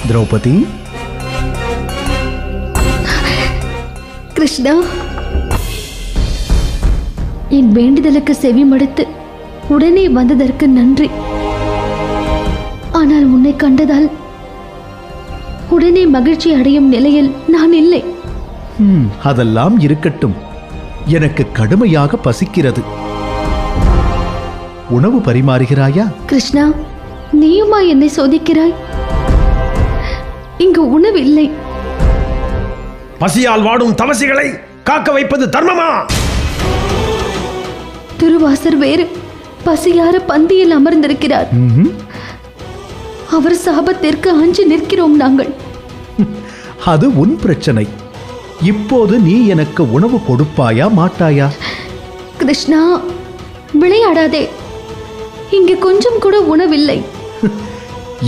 திரௌபதி. கிருஷ்ணா, என் வேண்டுதலுக்கு செவி மடுத்து உடனே வந்ததற்கு நன்றி. ஆனால் உன்னை கண்டதால் உடனே மகிழ்ச்சி அடையும் நிலையில் நான் இல்லை. அதெல்லாம் இருக்கட்டும். எனக்கு கடுமையாக பசிக்கிறது. உணவு பரிமாறுகிறாயா? கிருஷ்ணா, நீயுமா என்னை சோதிக்கிறாய்? இங்கு உணவு இல்லை. பசியால் வாடும் தவசிகளை காக்க வைப்பது தர்மமா? துருவாசர் வேறு பசியார பந்தியில் அமர்ந்திருக்கிறார். அவர் சாபத்திற்கு அஞ்சு நிற்கிறோம் நாங்கள். அது உன் பிரச்சனை. இப்போது நீ எனக்கு உணவு கொடுப்பாயா மாட்டாயா? கிருஷ்ணா, விளையாடாதே. இங்கு கொஞ்சம் கூட உணவில்லை.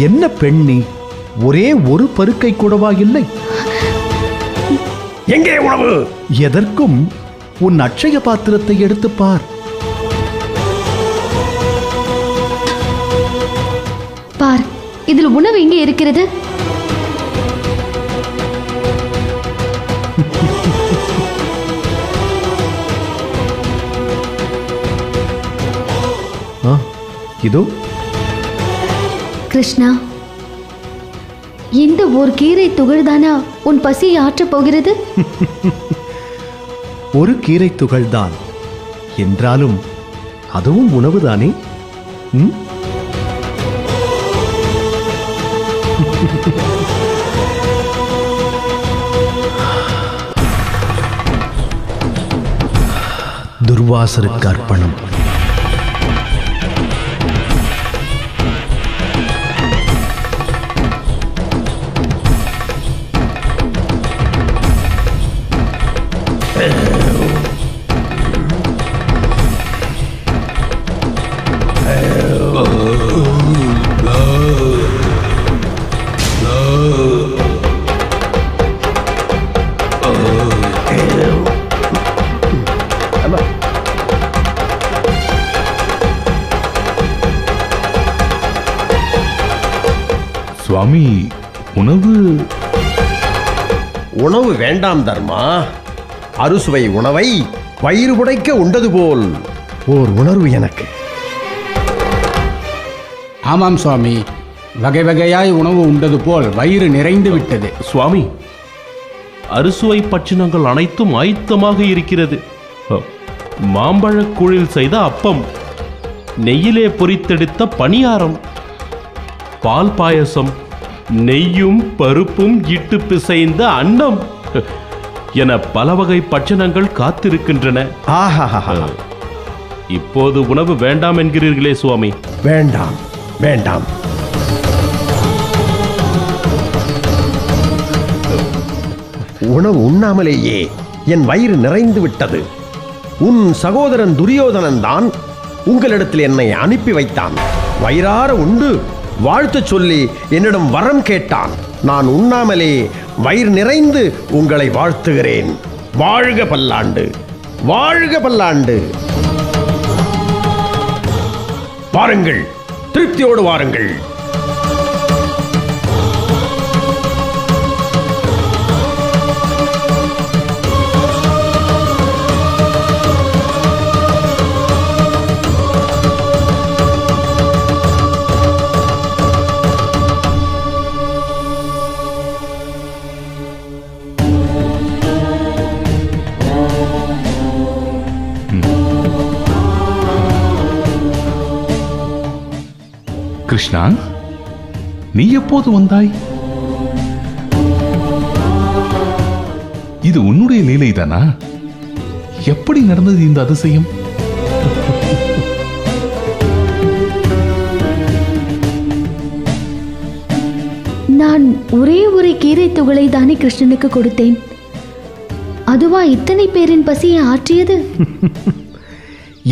என்ன பெண் நீ? ஒரே ஒரு பருக்கை கூடவா இல்லை? எங்கே உணவு? எதற்கும் உன் அட்சய பாத்திரத்தை எடுத்து பார். பார், இதில் உணவு எங்கே இருக்கிறது? இதோ. கிருஷ்ணா, இந்த ஒரு கீரை துகள்தானா உன் பசியை ஆற்றப் போகிறது? ஒரு கீரை துகள்தான் என்றாலும் அதுவும் உணவுதானே? துர்வாசருக்கு அர்ப்பணம். சுவாமி, உணவு வேண்டாம் தர்மா. அறுசுவை உணவை வயிறு புடைக்க உண்டது போல் ஓர் உணர்வு எனக்கு. ஆமாம் சுவாமி, வகை வகையாய் உணவு உண்டது போல் வயிறு நிறைந்து விட்டது. சுவாமி, அறுசுவை பட்சணங்கள் அனைத்தும் ஆயத்தமாக இருக்கிறது. மாம்பழக்கூழில் செய்த அப்பம், நெய்யிலே பொரித்தெடுத்த பணியாரம், பால் பாயசம், நெய்யும் பருப்பும் இட்டு பிசைந்த அன்னம் என பல வகை பட்சணங்கள் காத்திருக்கின்றன. இப்போது உணவு வேண்டாம் என்கிறீர்களே சுவாமி? வேண்டாம் வேண்டாம். உணவு உண்ணாமலேயே என் வயிறு நிறைந்து விட்டது. உன் சகோதரன் துரியோதனன் தான் உங்களிடத்தில் என்னை அனுப்பி வைத்தான். வயிறார உண்டு வாழ்த்து சொல்லி என்னிடம் வரம் கேட்டான். நான் உண்ணாமலே வயிறு நிறைந்து உங்களை வாழ்த்துகிறேன். வாழ்க பல்லாண்டு, வாழ்க பல்லாண்டு. வாருங்கள், திருப்தியோடு வாருங்கள். கிருஷ்ணா, நீ எப்போது வந்தாய்? இது உன்னுடைய லீலைதானா? எப்படி நடந்தது இந்த அதிசயம்? நான் ஒரே ஒரு கீரை துகளை தானே கிருஷ்ணனுக்கு கொடுத்தேன். அதுவா இத்தனை பேரின் பசியை ஆற்றியது?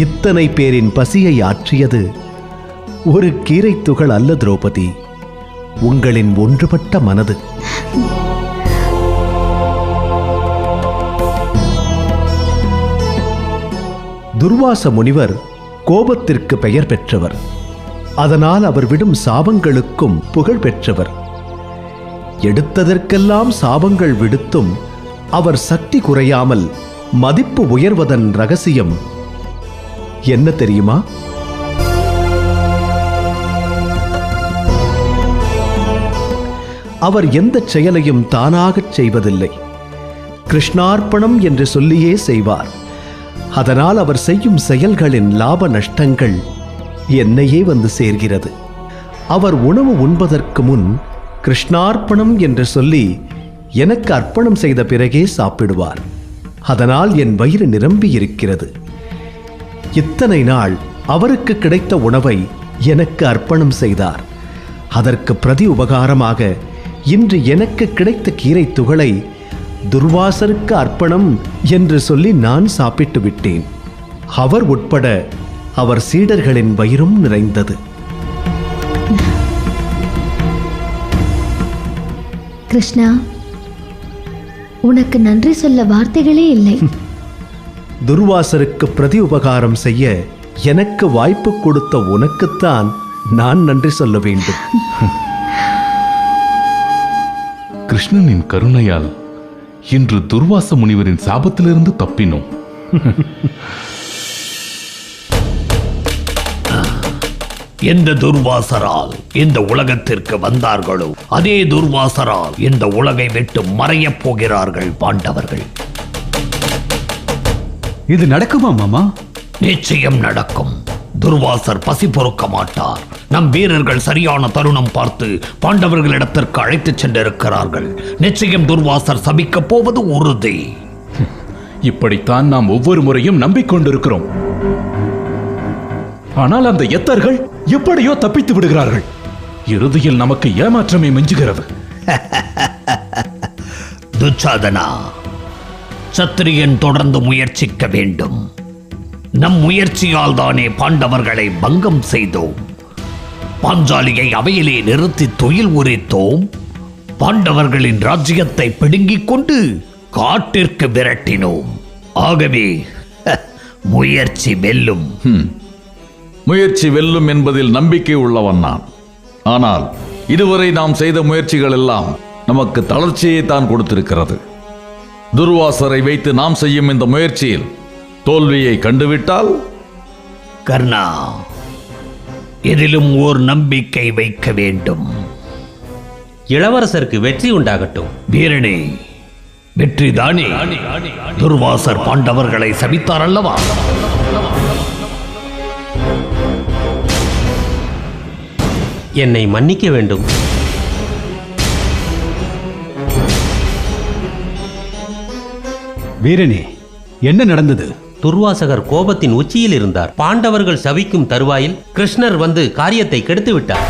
இத்தனை பேரின் பசியை ஆற்றியது ஒரு கீரை துகள் அல்ல திரௌபதி, உங்களின் ஒன்றுபட்ட மனது. துர்வாச முனிவர் கோபத்திற்கு பெயர் பெற்றவர். அதனால் அவர் விடும் சாபங்களுக்கும் புகழ் பெற்றவர். எடுத்ததற்கெல்லாம் சாபங்கள் விடுத்தும் அவர் சக்தி குறையாமல் மதிப்பு உயர்வதன் ரகசியம் என்ன தெரியுமா? அவர் எந்த செயலையும் தானாகச் செய்வதில்லை. கிருஷ்ணார்ப்பணம் என்று சொல்லியே செய்வார். அதனால் அவர் செய்யும் செயல்களின் லாப நஷ்டங்கள் என்னையே வந்து சேர்கிறது. அவர் உணவு உண்பதற்கு முன் கிருஷ்ணார்ப்பணம் என்று சொல்லி எனக்கு அர்ப்பணம் செய்த பிறகே சாப்பிடுவார். அதனால் என் வயிறு நிரம்பி இருக்கிறது. இத்தனை நாள் அவருக்கு கிடைத்த உணவை எனக்கு அர்ப்பணம் செய்தார். அதற்கு பிரதி உபகாரமாக இன்று எனக்கு கிடைத்த கீரை துகளை துர்வாசருக்கு அர்ப்பணம் என்று சொல்லி நான் சாப்பிட்டு விட்டேன். அவர் உட்பட அவர் சீடர்களின் வயிறும் நிறைந்தது. கிருஷ்ணா, உனக்கு நன்றி சொல்ல வார்த்தைகளே இல்லை. துர்வாசருக்கு பிரதி உபகாரம் செய்ய எனக்கு வாய்ப்பு கொடுத்த உனக்குத்தான் நான் நன்றி சொல்ல வேண்டும். கிருஷ்ணனின் கருணையால் இன்று துர்வாச முனிவரின் சாபத்திலிருந்து தப்பினோம். எந்த துர்வாசரால் இந்த உலகத்திற்கு வந்தார்களோ அதே துர்வாசரால் இந்த உலகை விட்டு மறையப் போகிறார்கள் பாண்டவர்கள். இது நடக்குமா மாமா? நிச்சயம் நடக்கும். துர்வாசர் பசி பொறுக்க மாட்டார். நம் வீரர்கள் சரியான தருணம் பார்த்து பாண்டவர்களிடத்திற்கு அழைத்துச் சென்றிருக்கிறார்கள். நிச்சயம் துர்வாசர் சபிக்கப் போவது உறுதி. இப்படித்தான் நாம் ஒவ்வொரு முறையும் நம்பிக்கொண்டிருக்கிறோம். ஆனால் அந்த எத்தர்கள் எப்படியோ தப்பித்து விடுகிறார்கள். இறுதியில் நமக்கு ஏமாற்றமே மிஞ்சுகிறது. துச்சாதனா, சத்திரியன் தொடர்ந்து முயற்சிக்க வேண்டும். நம் முயற்சியால் தானே பாண்டவர்களை பங்கம் செய்தோம். பாஞ்சாலியை அவையிலே நிறுத்தி துயில் உரித்தோம். பாண்டவர்களின் ராஜ்யத்தை பிடுங்கிக் கொண்டு காட்டிற்கு விரட்டினோம். ஆகவே முயற்சி வெல்லும். முயற்சி வெல்லும் என்பதில் நம்பிக்கை உள்ளவன் நான். ஆனால் இதுவரை நாம் செய்த முயற்சிகள் எல்லாம் நமக்கு தளர்ச்சியை தான் கொடுத்திருக்கிறது. துர்வாசரை வைத்து நாம் செய்யும் இந்த முயற்சியில் தோல்வியை கண்டுவிட்டால்? கர்ணா, இதிலும் ஓர் நம்பிக்கை வைக்க வேண்டும். இளவரசருக்கு வெற்றி உண்டாகட்டும். வீரனே, வெற்றிதானே. துர்வாசர் பாண்டவர்களை சபித்தார் அல்லவா? என்னை மன்னிக்க வேண்டும். வீரனே, என்ன நடந்தது? துர்வாசகர் கோபத்தின் உச்சியில் இருந்தார். பாண்டவர்கள் சபிக்கும் தருவாயில் கிருஷ்ணர் வந்து காரியத்தை கெடுத்து விட்டார்.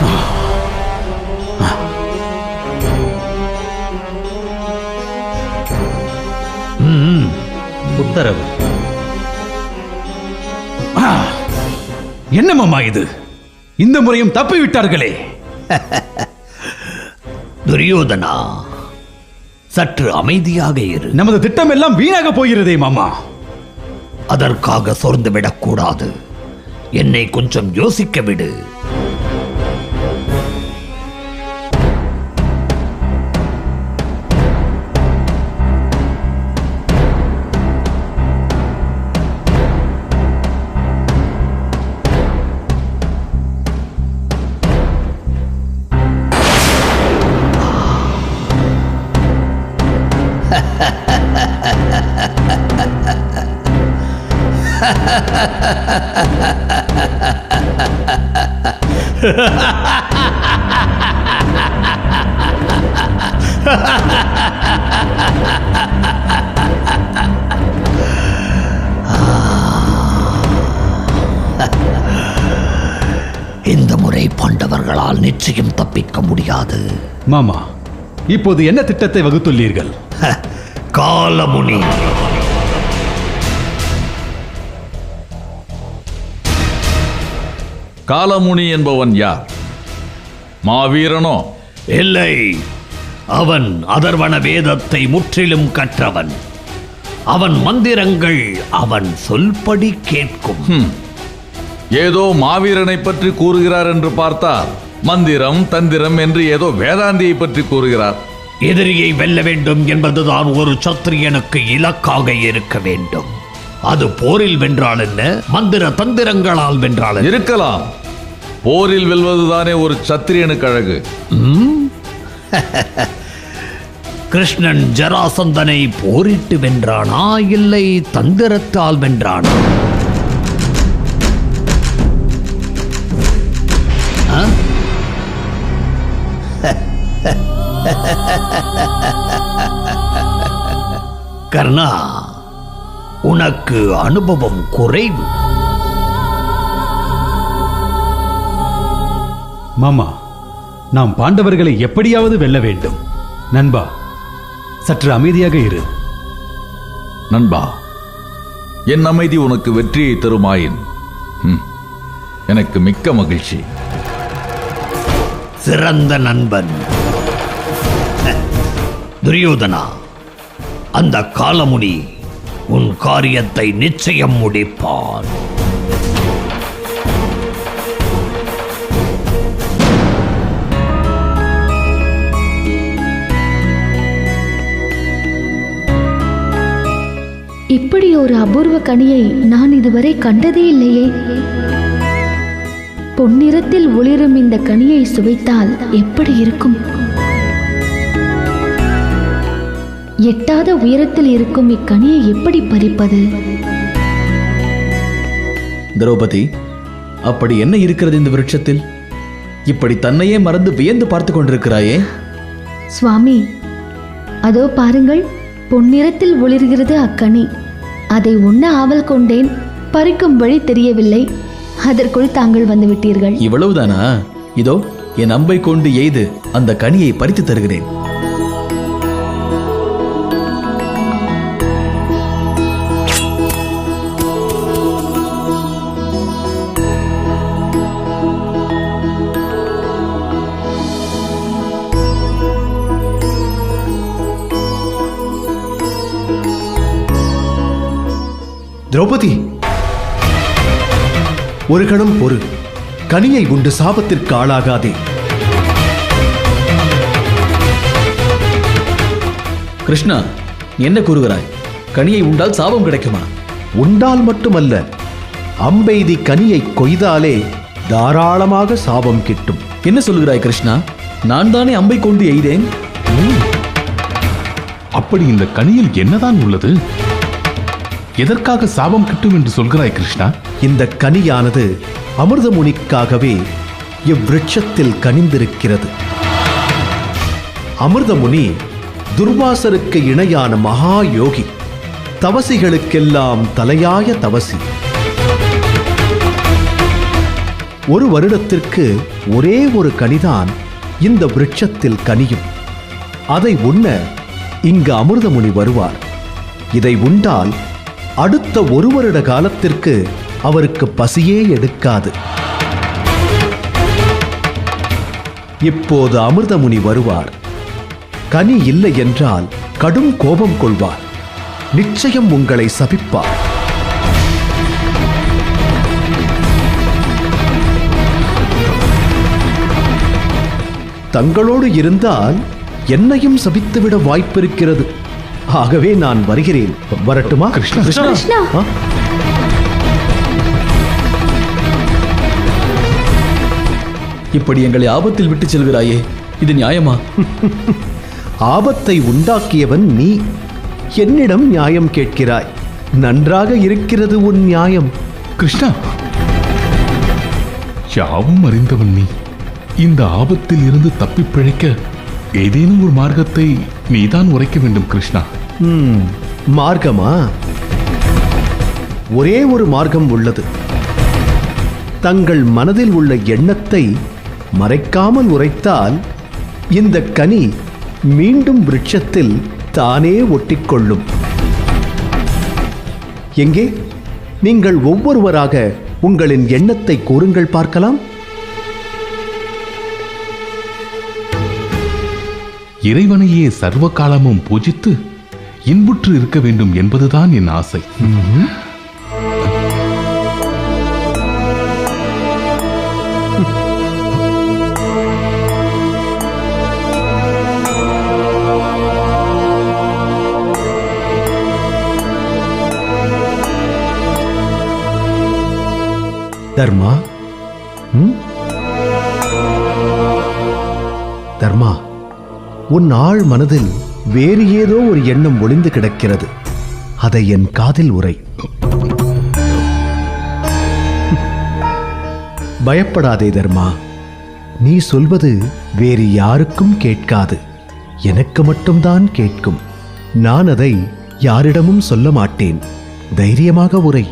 உத்தரவு. என்ன மாமா இது? இந்த முறையும் தப்பி விட்டார்களே. துரியோதனா, சற்று அமைதியாக இரு. நமது திட்டம் எல்லாம் வீணாக போகிறதே மாமா. அதற்காக சோர்ந்து விடக்கூடாது. என்னை கொஞ்சம் யோசிக்க விடு. இந்த முறை பாண்டவர்களால் நிச்சயம் தப்பிக்க முடியாது. மாமா, இப்போது என்ன திட்டத்தை வகுத்துள்ளீர்கள்? காலமுனி. காலமுனி என்பவன் யார்? மாவீரனோ? இல்லை, அவன் அதர்வன வேதத்தை முற்றிலும் கற்றவன். அவன் மந்திரங்கள் அவன் சொல்படி கேட்கும். ஏதோ மாவீரனை பற்றி கூறுகிறார் என்று பார்த்தால் மந்திரம் தந்திரம் என்று ஏதோ வேதாந்தியை பற்றி கூறுகிறார். எதிரியை வெல்ல வேண்டும் என்பதுதான் ஒரு சத்திரியனுக்கு இலக்காக இருக்க வேண்டும். அது போரில் வென்றால் என்ன, மந்திர தந்திரங்களால் வென்றால் என்ன? இருக்கலாம். போரில் வெல்வதுதானே ஒரு சத்திரியனுக்கு அழகு. கிருஷ்ணன் ஜராசந்தனை போரிட்டு வென்றானா இல்லை தந்திரத்தால் வென்றானா? கர்ணா, உனக்கு அனுபவம் குறைவு. மாமா, நாம் பாண்டவர்களை எப்படியாவது வெல்ல வேண்டும். நண்பா, சற்று அமைதியாக இரு. நண்பா, என் அமைதி உனக்கு வெற்றியை தருமாயின் எனக்கு மிக்க மகிழ்ச்சி. சிறந்த நண்பன். துரியோதனா, அந்த காலமுனி உன் காரியத்தை நிச்சயம் முடிப்பான். இப்படி ஒரு அபூர்வ கனியை நான் இதுவரை கண்டதே இல்லையே. பொன்னிறத்தில் ஒளிரும் இந்த கனியை சுவைத்தால் எப்படி இருக்கும்? எட்டாத உயரத்தில் இருக்கும் இக்கனியை எப்படி பறிப்பது? திரௌபதி, அப்படி என்ன இருக்கிறது இந்த விருட்சத்தில்? இப்படி தன்னையே மறந்து வியந்து பார்த்து கொண்டிருக்கிறாயே. சுவாமி, அதோ பாருங்கள், பொன்னிறத்தில் ஒளிர்கிறது அக்கனி. அதை உண்ண ஆவல் கொண்டேன், பறிக்கும் வழி தெரியவில்லை. அதற்குள் தாங்கள் வந்து விட்டீர்கள். இவ்வளவுதானா? இதோ என் அம்பை கொண்டு எய்து அந்த கனியை பறித்து தருகிறேன். திரௌபதி, ஒரு கணம் பொறு. கனியை உண்டு சாபத்திற்கு ஆளாகாதே. கிருஷ்ணா, என்ன கூறுகிறாய்? கனியை உண்டால் சாபம் கிடைக்குமா? உண்டால் மட்டுமல்ல, அம்பெய்தி கனியை கொய்தாலே தாராளமாக சாபம் கிட்டும். என்ன சொல்கிறாய் கிருஷ்ணா? நான் தானே அம்பை கொண்டு எய்தேன். அப்படி இந்த கனியில் என்னதான் உள்ளது? எதற்காக சாபம் கிட்டும் என்று சொல்கிறாய் கிருஷ்ணா? இந்த கனியானது அமிர்தமுனிக்காகவே இவ்விருட்சத்தில் கனிந்திருக்கிறது. அமிர்தமுனி துர்வாசருக்கு இணையான மகா யோகி, தவசிகளுக்கெல்லாம் தலையாய தவசி. ஒரு வருடத்திற்கு ஒரே ஒரு கனிதான் இந்த விருட்சத்தில் கனியும். அதை உண்ண இங்கு அமிர்தமுனி வருவார். இதை உண்டால் அடுத்த ஒரு வருட காலத்திற்கு அவருக்கு பசியே எடுக்காது. இப்போது அமிர்தமுனி வருவார். கனி இல்லை என்றால் கடும் கோபம் கொள்வார். நிச்சயம் உங்களை சபிப்பார். தங்களோடு இருந்தால் என்னையும் சபித்துவிட வாய்ப்பிருக்கிறது. ஆகவே நான் வருகிறேன். வரட்டுமா? கிருஷ்ணா, கிருஷ்ணா, இப்படி எங்களை ஆபத்தில் விட்டு செல்கிறாயே, இது நியாயமா? ஆபத்தை உண்டாக்கியவன் நீ. என்னிடம் நியாயம் கேட்கிறாய். நன்றாக இருக்கிறது உன் நியாயம். கிருஷ்ணா, யாவும் அறிந்தவன் நீ. இந்த ஆபத்தில் இருந்து தப்பி பிழைக்க ஏதேனும் ஒரு மார்க்கத்தை நீதான் உரைக்க வேண்டும் கிருஷ்ணா. மார்க்கமா? ஒரே ஒரு மார்க்கம் உள்ளது. தங்கள் மனதில் உள்ள எண்ணத்தை மறைக்காமல் உரைத்தால் இந்த கனி மீண்டும் விருட்சத்தில் தானே ஒட்டிக்கொள்ளும். எங்கே? நீங்கள் ஒவ்வொருவராக உங்களின் எண்ணத்தை கூறுங்கள் பார்க்கலாம். இறைவனையே சர்வ காலமும் பூஜித்து இன்புற்று இருக்க வேண்டும் என்பதுதான் என் ஆசை. தர்மா, தர்மா, உன் ஆழ் மனதில் வேறு ஏதோ ஒரு எண்ணம் ஒளிந்து கிடக்கிறது. அதை என் காதில் உரை. பயப்படாதே தர்மா. நீ சொல்வது வேறு யாருக்கும் கேட்காது, எனக்கு மட்டும்தான் கேட்கும். நான் அதை யாரிடமும் சொல்ல மாட்டேன். தைரியமாக உரை.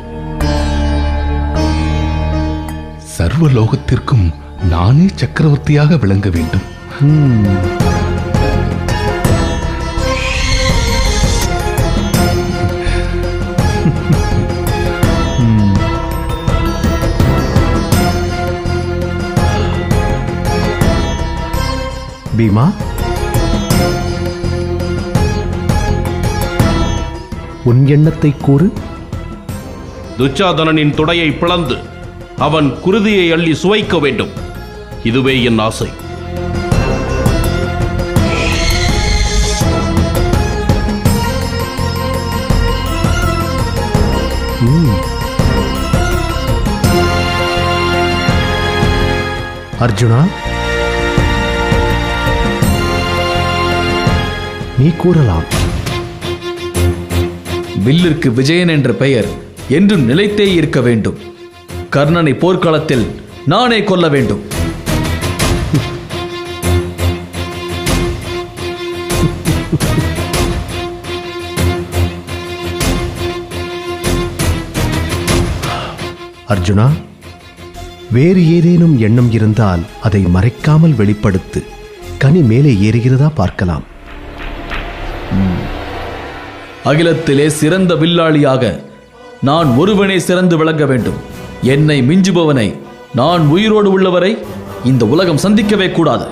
சர்வ லோகத்திற்கும் நானே சக்கரவர்த்தியாக விளங்க வேண்டும். பீமா, உன் எண்ணத்தை கூறு. துச்சாதனனின் துடையை பிளந்து அவன் குருதியை அள்ளி சுவைக்க வேண்டும். இதுவே என் ஆசை. அர்ஜுனா, நீ கூறலாம். வில்லிற்கு விஜயன் என்ற பெயர் என்றும் நிலைத்தே இருக்க வேண்டும். கர்ணனை போர்க்களத்தில் நானே கொல்ல வேண்டும். அர்ஜுனா, வேறு ஏதேனும் எண்ணம் இருந்தால் அதை மறைக்காமல் வெளிப்படுத்து. கனி மேலே ஏறுகிறதா பார்க்கலாம். அகிலத்திலே சிறந்த வில்லாளியாக நான் ஒருவனே சிறந்து விளங்க வேண்டும். என்னை மிஞ்சுபவனை நான் உயிரோடு உள்ளவரை இந்த உலகம் சந்திக்கவே கூடாது.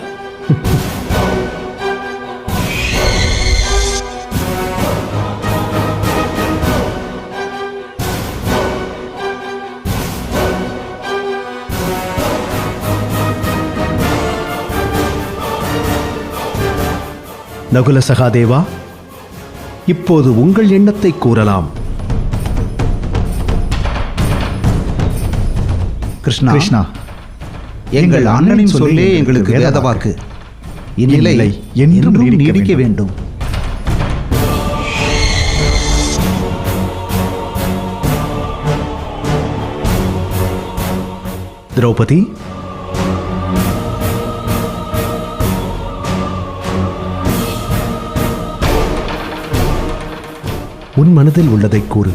நகுல சகாதேவா, இப்போது உங்கள் எண்ணத்தை கூறலாம். கிருஷ்ணா, எங்கள் அண்ணனின் சொல்லே எங்களுக்கு வேத வாக்கு. இந்நிலை என்றும் நீடிக்க வேண்டும். திரௌபதி, உன் மனதில் உள்ளதை கூறு.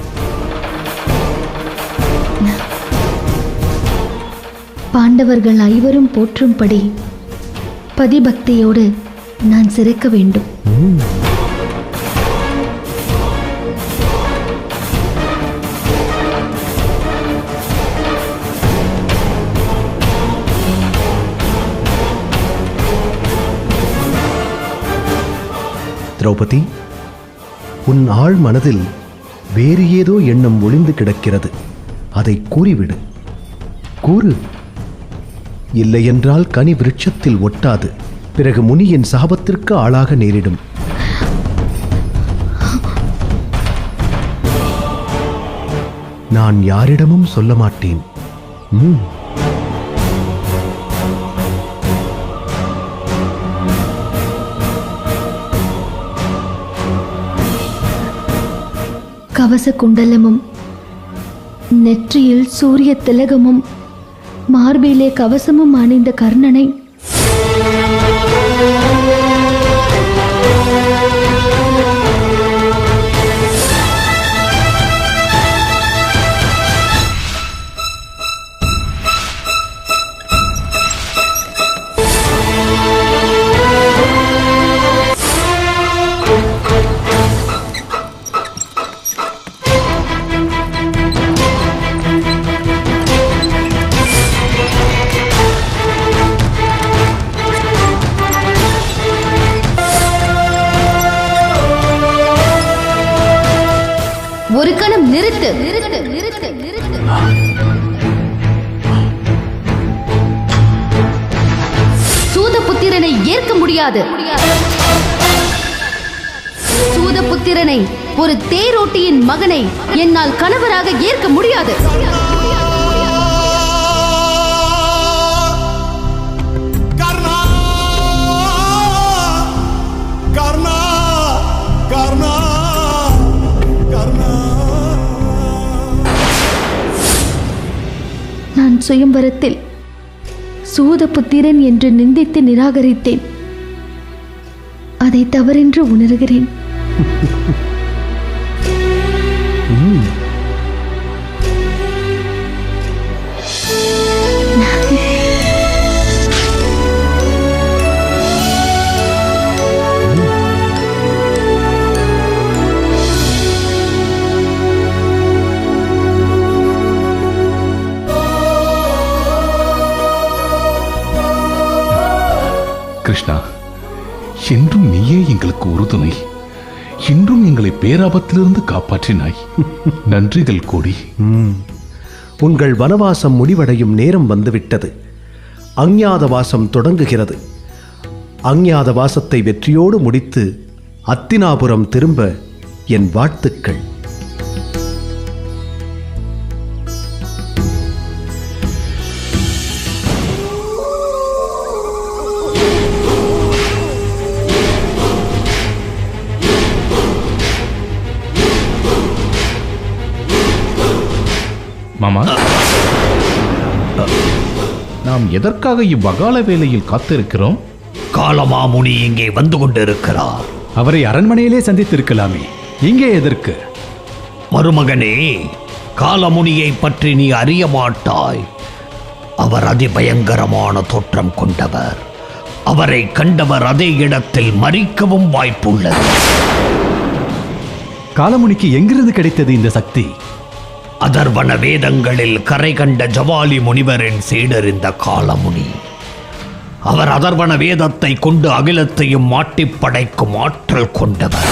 பாண்டவர்கள் ஐவரும் போற்றும்படி பதிபக்தியோடு நான் சிறைக்க வேண்டும். திரௌபதி, உன் ஆழ் மனதில் வேறு ஏதோ எண்ணம் ஒளிந்து கிடக்கிறது. அதை கூறிவிடு. கூறு. இல்லையென்றால் கனி விருட்சத்தில் ஒட்டாது. பிறகு முனியின் சாபத்திற்கு ஆளாக நேரிடும். நான் யாரிடமும் சொல்ல மாட்டேன். கவச குண்டலமும் நெற்றியில் சூரிய திலகமும் மார்பிலே கவசமும் அணிந்த கர்ணனை ஒரு கணம் நிறுத்து. சூதபுத்திரனை ஏற்க முடியாது. சூதபுத்திரனை, ஒரு தேரோட்டியின் மகனை என்னால் கணவராக ஏற்க முடியாது. சுயம்வரத்தில் சூதபுத்திரன் என்று நிந்தித்து நிராகரித்தேன். அதை தவறென்று உணர்கிறேன். கிருஷ்ணா, என்றும் நீயே எங்களுக்கு உறுதுணை. இன்றும் எங்களை பேராபத்திலிருந்து காப்பாற்றினாய். நன்றிகள் கோடி. உங்கள் வனவாசம் முடிவடையும் நேரம் வந்துவிட்டது. அஞ்ஞாத வாசம் தொடங்குகிறது. அஞ்ஞாத வாசத்தை வெற்றியோடு முடித்து அத்தினாபுரம் திரும்ப என் வாழ்த்துக்கள். மாமா, நாம் எதற்காக இவ்வகால வேளையில் காத்திருக்கிறோம்? காலமாமுனி இங்கே வந்து கொண்டிருக்கிறார். அவரை அரண்மனையிலே சந்தித்திருக்கலாமே, இங்கே எதற்கு? மருமகனே, காலமுனியை பற்றி நீ அறிய மாட்டாய். அவர் அதிபயங்கரமான தோற்றம் கொண்டவர். அவரை கண்டவர் அதே இடத்தில் மரிக்கவும் வாய்ப்புள்ளது. காலமுனிக்கு எங்கிருந்து கிடைத்தது இந்த சக்தி? அதர்வன வேதங்களில் கரை கண்ட ஜவாலி முனிவரின் சீடர் இந்த காலமுனி. அவர் அதர்வன வேதத்தை கொண்டு அகிலத்தையும் மாட்டிப் படைக்கும் ஆற்றல் கொண்டவர்.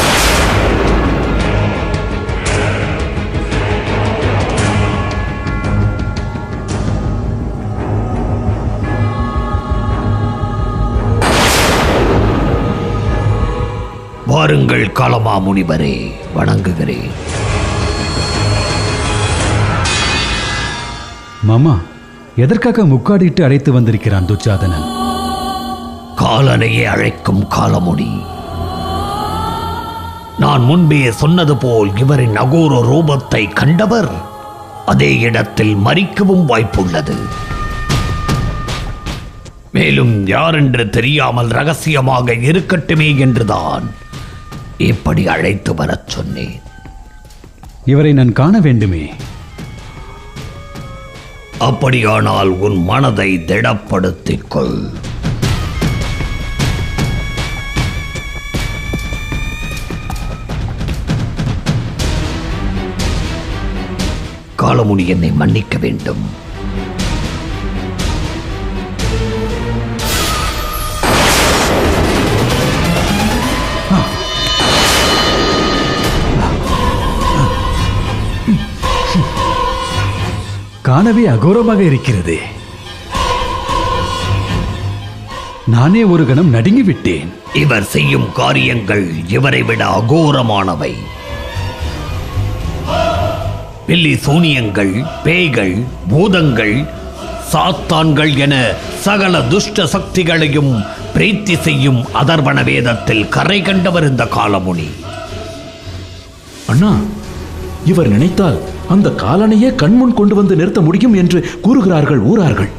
வாருங்கள் காலமா முனிவரே, வணங்குகிறேன். மாமா, எதற்காக முக்காடிட்டு அழைத்து வந்திருக்கிறான் துச்சாதனன்? காலனையே அழைக்கும் காலமுனி. நான் முன்பே சொன்னது போல் இவரின் அகோர ரூபத்தை கண்டவர் அதே இடத்தில் மரிக்கவும் வாய்ப்புள்ளது. மேலும் யாரென்று தெரியாமல் ரகசியமாக இருக்கட்டுமே என்றுதான் இப்படி அழைத்து வரச் சொன்னேன். இவரை நான் காண வேண்டுமே. அப்படியானால் உன் மனதை திடப்படுத்திக் கொள். காலமுனி என்னை மன்னிக்க வேண்டும். காணவே அகோரமாக இருக்கிறது. நானே ஒரு கணம் நடுங்கி விட்டேன். இவர் செய்யும் காரியங்கள் இவரை விட அகோரமானவை. பில்லி சூனியங்கள், பேய்கள், பூதங்கள், சாத்தான்கள் என சகல துஷ்ட சக்திகளையும் பிரீத்தி செய்யும் அதர்வன வேதத்தில் கரை கண்டவர் இந்த காலமுனி. அண்ணா, இவர் நினைத்தால் அந்த காலனையே கண்முன் கொண்டு வந்து நிறுத்த முடியும் என்று கூறுகிறார்கள் ஊரார்கள்.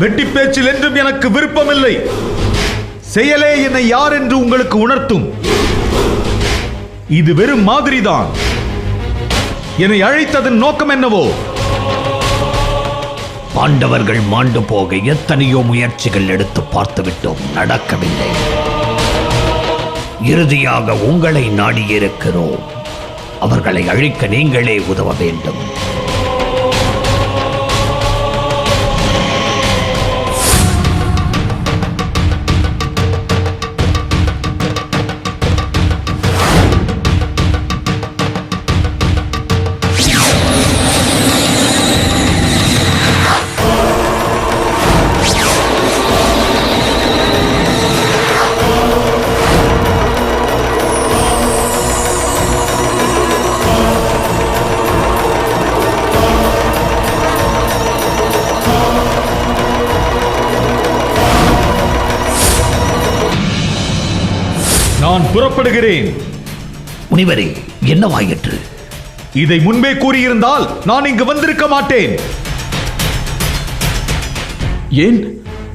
வெட்டி பேச்சில் என்றும் எனக்கு விருப்பமில்லை. செயலே என்னை யார் என்று உங்களுக்கு உணர்த்தும். இது வெறும் மாதிரிதான். என்னை அழைத்ததன் நோக்கம் என்னவோ? பாண்டவர்கள் மாண்டு போக எத்தனையோ முயற்சிகள் எடுத்து பார்த்துவிட்டோம், நடக்கவில்லை. இறுதியாக உங்களை நாடியிருக்கிறோம். அவர்களை அழிக்க நீங்களே உதவ வேண்டும். நான் புறப்படுகிறேன். முனிவரே, என்னவாயிற்று? இதை முன்பே கூறியிருந்தால் நான் இங்கு வந்திருக்க மாட்டேன். ஏன்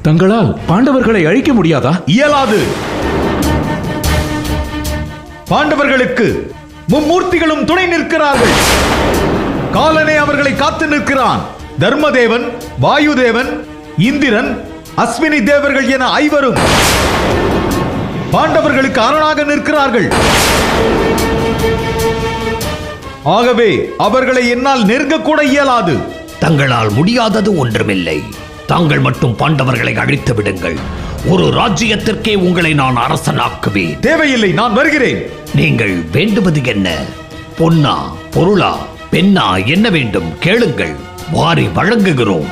தங்களால் பாண்டவர்களை அழிக்க முடியாதா? இயலாது. பாண்டவர்களுக்கு மும்மூர்த்திகளும் துணை நிற்கிறார்கள். காலனே அவர்களை காத்து நிற்கிறான். தர்மதேவன், வாயுதேவன், இந்திரன், அஸ்வினி தேவர்கள் என ஐவரும் பாண்டவர்களுக்கு அரணாக நிற்கிறார்கள். ஆகவே அவர்களை என்னால் நெருங்கக்கூட இயலாது. தங்களால் முடியாதது ஒன்றுமில்லை. தாங்கள் மட்டும் பாண்டவர்களை அழித்து விடுங்கள். ஒரு ராஜ்யத்திற்கே உங்களை நான் அரசனாக்குவேன். தேவையில்லை, நான் வருகிறேன். நீங்கள் வேண்டுவது என்ன? பொன்னா, பொருளா, பெண்ணா, என்ன வேண்டும் கேளுங்கள், வாரி வழங்குகிறோம்.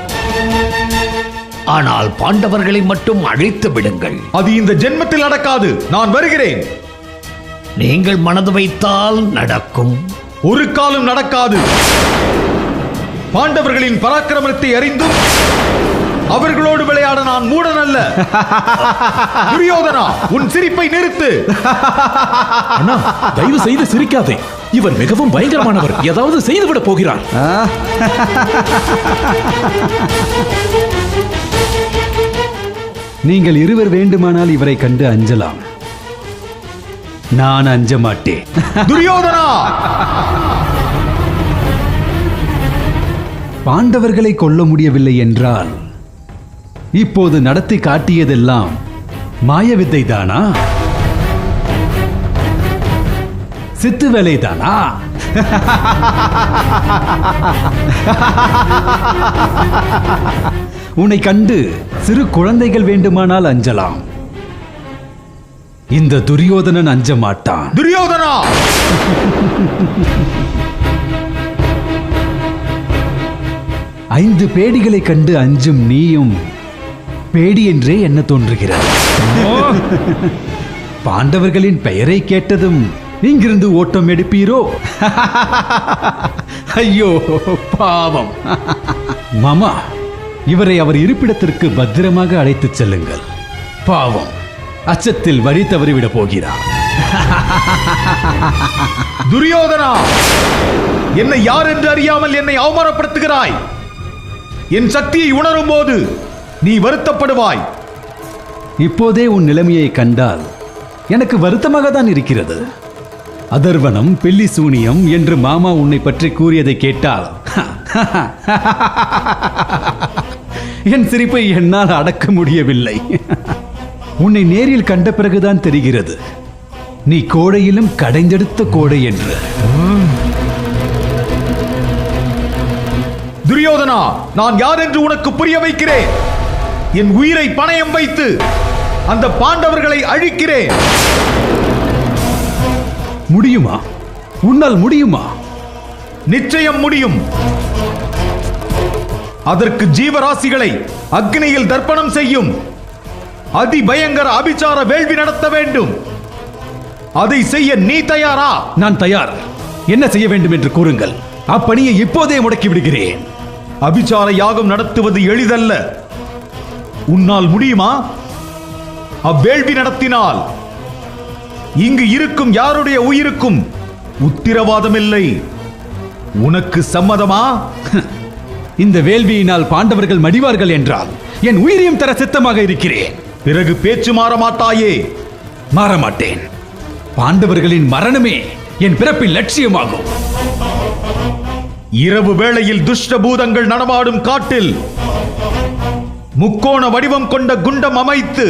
ஆனால் பாண்டவர்களை மட்டும் அழித்து விடுங்கள். அது இந்த ஜென்மத்தில் நடக்காது. நான் வருகிறேன். நீங்கள் மனது வைத்தால் நடக்கும். ஒரு காலம் நடக்காது. பாண்டவர்களின் பராக்கிரமத்தை அறிந்தும் அவர்களோடு விளையாட நான் மூடன் அல்ல. துரியோதனா, உன் சிரிப்பை நிறுத்து. அண்ணா, தயவு செய்து சிரிக்காதே. இவர் மிகவும் பயங்கரமானவர். ஏதாவது செய்துவிட போகிறார். நீங்கள் இருவர் வேண்டுமானால் இவரை கண்டு அஞ்சலாம். நான் அஞ்ச மாட்டேன். துரியோதனா, பாண்டவர்களை கொல்ல முடியவில்லை என்றால் இப்போது நடத்தி காட்டியதெல்லாம் மாயவித்தை தானா? சித்து வேலை தானா? உன்னை கண்டு சிறு குழந்தைகள் வேண்டுமானால் அஞ்சலாம். இந்த துரியோதனன் அஞ்ச மாட்டான். துரியோதனா, ஐந்து பேடிகளை கண்டு அஞ்சும் நீயும் பேடி என்றே என்ன தோன்றுகிறது? பாண்டவர்களின் பெயரை கேட்டதும் இங்கிருந்து ஓட்டம் எடுப்பீரோ? ஐயோ பாவம். மாமா, இவரை அவர் இருப்பிடத்திற்கு பத்திரமாக அழைத்துச் செல்லுங்கள். பாவம், அச்சத்தில் வழி தவறிவிட போகிறார். துரியோதனா, என்னை யார் என்று அறியாமல் என்னை அவமானப்படுத்துகிறாய். என் சக்தியை உணரும் போது நீ வருத்தப்படுவாய். இப்போதே உன் நிலைமையை கண்டால் எனக்கு வருத்தமாக தான் இருக்கிறது. அதர்வனம், பெல்லி சூனியம் என்று மாமா உன்னை பற்றி கூறியதை கேட்டால் என் சிரிப்பை என்னால் அடக்க முடியவில்லை. உன்னை நேரில் கண்ட பிறகுதான் தெரிகிறது நீ கோடையிலும் கடைந்தெடுத்த கோடை என்று. துரியோதனா, நான் யார் என்று உனக்கு புரிய வைக்கிறேன். என் உயிரை பணயம் வைத்து அந்த பாண்டவர்களை அழிக்கிறேன். முடியுமா? உன்னால் முடியுமா? நிச்சயம் முடியும். அதற்கு ஜீவராசிகளை அக்னியில் தர்ப்பணம் செய்யும் அதிபயங்கர அபிசார வேள்வி நடத்த வேண்டும். அதை செய்ய நீ தயாரா? நான் தயார். என்ன செய்ய வேண்டும் என்று கூறுங்கள். அப்பணியை இப்போதே முடக்கி விடுகிறேன். அபிசார யாகம் நடத்துவது எளிதல்ல. உன்னால் முடியுமா? அவ்வேள்வி நடத்தினால் இங்கு இருக்கும் யாருடைய உயிருக்கும் உத்திரவாதமில்லை. உனக்கு சம்மதமா? இந்த வேள்வியினால் பாண்டவர்கள் மடிவார்கள் என்றால் என் உயிரையும் தர சித்தமாக இருக்கிறேன். பிறகு பேச்சு மாற மாட்டாயே? மாறமாட்டேன். பாண்டவர்களின் மரணமே என் பிறப்பின் லட்சியமாகும். இரவு வேளையில் துஷ்ட பூதங்கள் நடமாடும் காட்டில் முக்கோண வடிவம் கொண்ட குண்டம் அமைத்து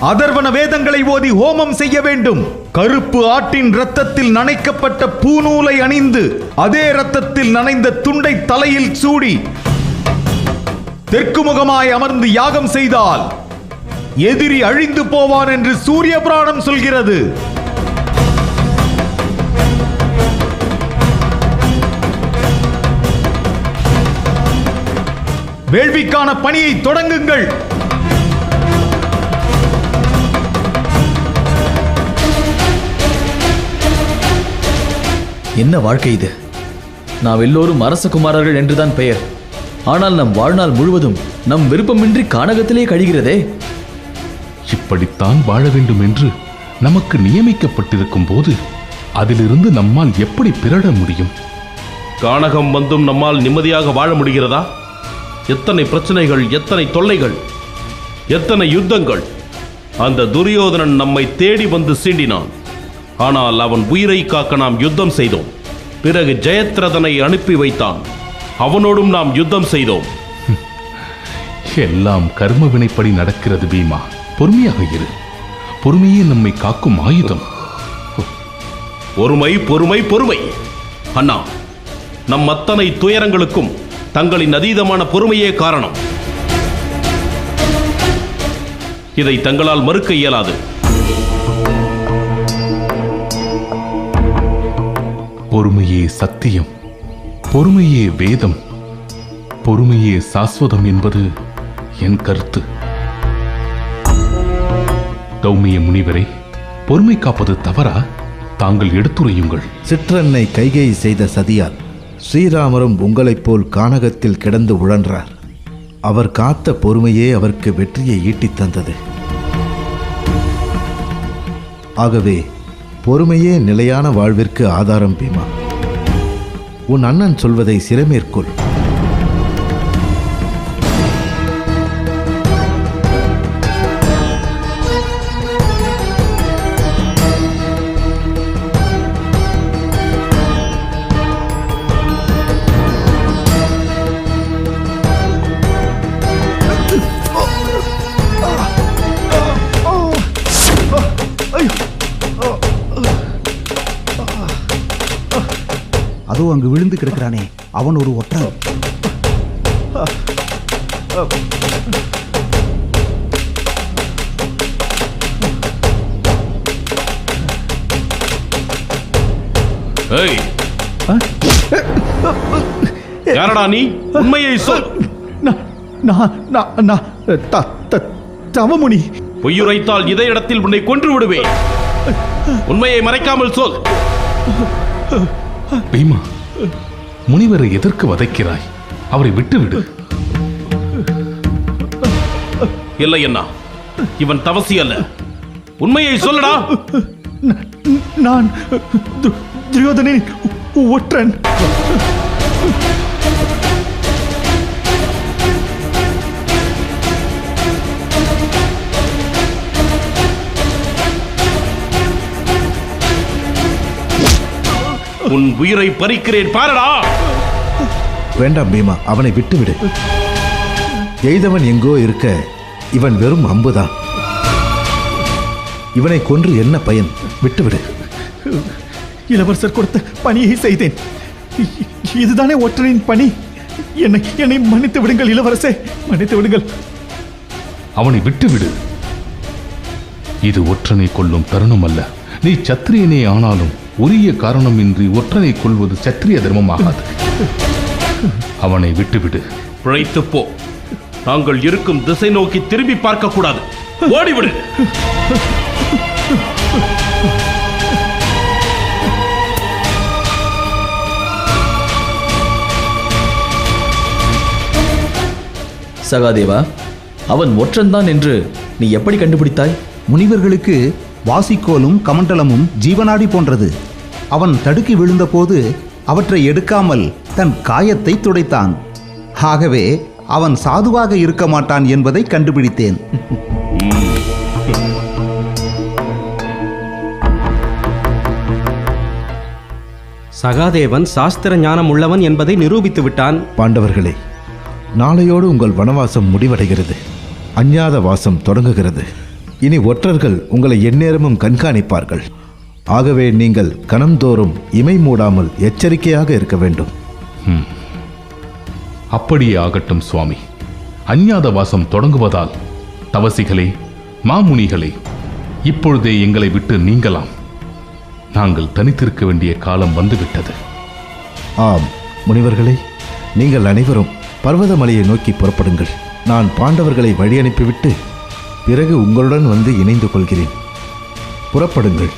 அதர்வன வேதங்களை ஓதி ஹோமம் செய்ய வேண்டும். கருப்பு ஆட்டின் இரத்தத்தில் நனைக்கப்பட்ட பூநூலை அணிந்து அதே இரத்தத்தில் நனைந்த துண்டை தலையில் சூடி தெற்கு முகமாய் அமர்ந்து யாகம் செய்தால் எதிரி அழிந்து போவான் என்று சூரிய புராணம் சொல்கிறது. வேள்விக்கான பணியை தொடங்குங்கள். என்ன வாழ்க்கை இது? நாம் எல்லோரும் அரசகுமாரர்கள் என்றுதான் பெயர். ஆனால் நம் வாழ்நாள் முழுவதும் நம் விருப்பமின்றி கானகத்திலே கழிகிறதே. இப்படித்தான் வாழ வேண்டும் என்று நமக்கு நியமிக்கப்பட்டிருக்கும் போது அதிலிருந்து நம்மால் எப்படி பிறட முடியும்? கானகம் வந்தும் நம்மால் நிம்மதியாக வாழ முடிகிறதா? எத்தனை பிரச்சனைகள், எத்தனை தொல்லைகள், எத்தனை யுத்தங்கள்! அந்த துரியோதனன் நம்மை தேடி வந்து சீண்டினான். ஆனால் அவன் உயிரை காக்க நாம் யுத்தம் செய்தோம். பிறகு ஜெயத்ரதனை அனுப்பி வைத்தான். அவனோடும் நாம் யுத்தம் செய்தோம். எல்லாம் கர்ம வினைப்படி நடக்கிறது பீமா. பொறுமையாக இரு. பொறுமையே நம்மை காக்கும் ஆயுதம். பொறுமை, பொறுமை, பொறுமை! அண்ணா, நம் அத்தனை துயரங்களுக்கும் தங்களின் அதீதமான பொறுமையே காரணம். இதை தங்களால் மறுக்க இயலாது. பொறுமையே சத்தியம், பொறுமையே வேதம், பொறுமையே சாஸ்வதம் என்பது என் கருத்து. கௌமிய முனிவரே, பொறுமை காப்பது தவறா? தாங்கள் எடுத்துரையுங்கள். சிற்றன்னை கைகேயி செய்த சதியால் ஸ்ரீராமரும் உங்களைப் போல் கானகத்தில் கிடந்து உழன்றார். அவர் காத்த பொறுமையே அவருக்கு வெற்றியை ஈட்டித் தந்தது. ஆகவே பொறுமையே நிலையான வாழ்விற்கு ஆதாரம் பீமா. உன் அண்ணன் சொல்வதை சிறமேற்கொள். அதோ அங்கு விழுந்து கிடக்கிறானே, அவன் ஒரு ஒற்றன். யாரடா நீ? உண்மையை சொல். தவமுனி. பொய்யுரைத்தால் இதே இடத்தில் உன்னை கொன்று விடுவேன். உண்மையை மறைக்காமல் சொல். பீமா, முனிவரை எதற்கு வதைக்கிறாய்? அவரை விட்டுவிடு. இல்லை அண்ணா, இவன் தவசி அல்ல. உண்மையை சொல்லடா. நான் துரியோதனின் ஒற்றன். உன் உயிரை பறிக்கிறேன் பாரடா. வேண்டாம் பீமா, அவனை விட்டுவிடு. எய்தவன் எங்கோ இருக்க இவன் வெறும் அம்புதான். இவனை கொன்று என்ன பயன்? விட்டுவிடு. இளவரசர் கொடுத்த பணியை செய்தேன். இதுதானே ஒற்றனின் பணி. என்னை மன்னித்து விடுங்கள் இளவரசே, மன்னித்து விடுங்கள். அவனை விட்டுவிடு. இது ஒற்றனை கொல்லும் தருணம் அல்ல. நீ சத்திரியனே ஆனாலும் உரிய காரணமின்றி ஒற்றனை கொள்வது சத்திரிய தர்மமாகாது. அவனை விட்டுவிடு. பிழைத்து போ. நாங்கள் இருக்கும் திசை நோக்கி திரும்பி பார்க்க கூடாது. ஓடிவிடு. சகாதேவா, அவன் ஒற்றன்தான் என்று நீ எப்படி கண்டுபிடித்தாய்? முனிவர்களுக்கு வாசிக்கோலும் கமண்டலமும் ஜீவனாடி போன்றது. அவன் தடுக்கி விழுந்தபோது அவற்றை எடுக்காமல் தன் காயத்தை துடைத்தான். ஆகவே அவன் சாதுவாக இருக்க மாட்டான் என்பதை கண்டுபிடித்தேன். சகாதேவன் சாஸ்திர ஞானம் உள்ளவன் என்பதை நிரூபித்து விட்டான். பாண்டவர்களே, நாளையோடு உங்கள் வனவாசம் முடிவடைகிறது. அஞ்ஞாத வாசம் தொடங்குகிறது. இனி ஒற்றர்கள் உங்களை எந்நேரமும் கண்காணிப்பார்கள். ஆகவே நீங்கள் கணந்தோறும் இமை மூடாமல் எச்சரிக்கையாக இருக்க வேண்டும். அப்படியே ஆகட்டும் சுவாமி. அஞ்ஞாத வாசம் தொடங்குவதால் தவசிகளே, மாமுனிகளே, இப்பொழுதே எங்களை விட்டு நீங்கலாம். நாங்கள் தனித்திருக்க வேண்டிய காலம் வந்துவிட்டது. ஆம் முனிவர்களே, நீங்கள் அனைவரும் பர்வதமலையை நோக்கி புறப்படுங்கள். நான் பாண்டவர்களை வழி அனுப்பிவிட்டு பிறகு உங்களுடன் வந்து இணைந்து கொள்கிறேன். புறப்படுங்கள்.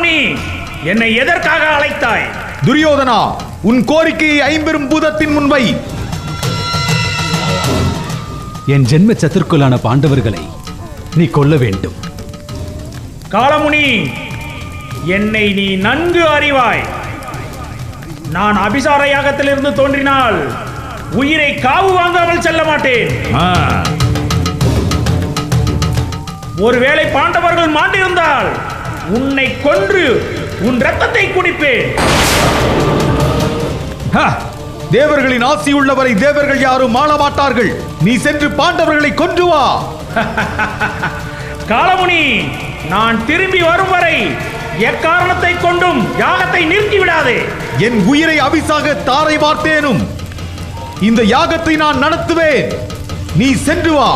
காலமுனி, என்னை எதற்காக அழைத்தாய்? துரியோதனா, உன் கோரிக்கையை ஐம்பெரும் பூதத்தின் முன்வை. என் ஜென்ம சத்துருக்களான பாண்டவர்களை நீ கொல்ல வேண்டும். காலமுனி, என்னை நீ நன்கு அறிவாய். நான் அபிசார யாகத்திலிருந்து தோன்றினால் உயிரை காவு வாங்காமல் செல்ல மாட்டேன். ஒருவேளை பாண்டவர்கள் மாண்டிருந்தால் உன்னை கொன்று உன் ரத்தத்தை குடிப்பேன். தேவர்களின் ஆசி உள்ளவரை தேவர்கள் யாரும் ஆள மாட்டார்கள். நீ சென்று பாண்டவர்களை கொன்று வா. காலமுனி, நான் திரும்பி வரும் வரை எக்காரணத்தை கொண்டும் யாகத்தை நிறுத்திவிடாதே. என் உயிரை அபிசாக தாரை வார்த்தேனும் இந்த யாகத்தை நான் நடத்துவேன். நீ சென்று வா.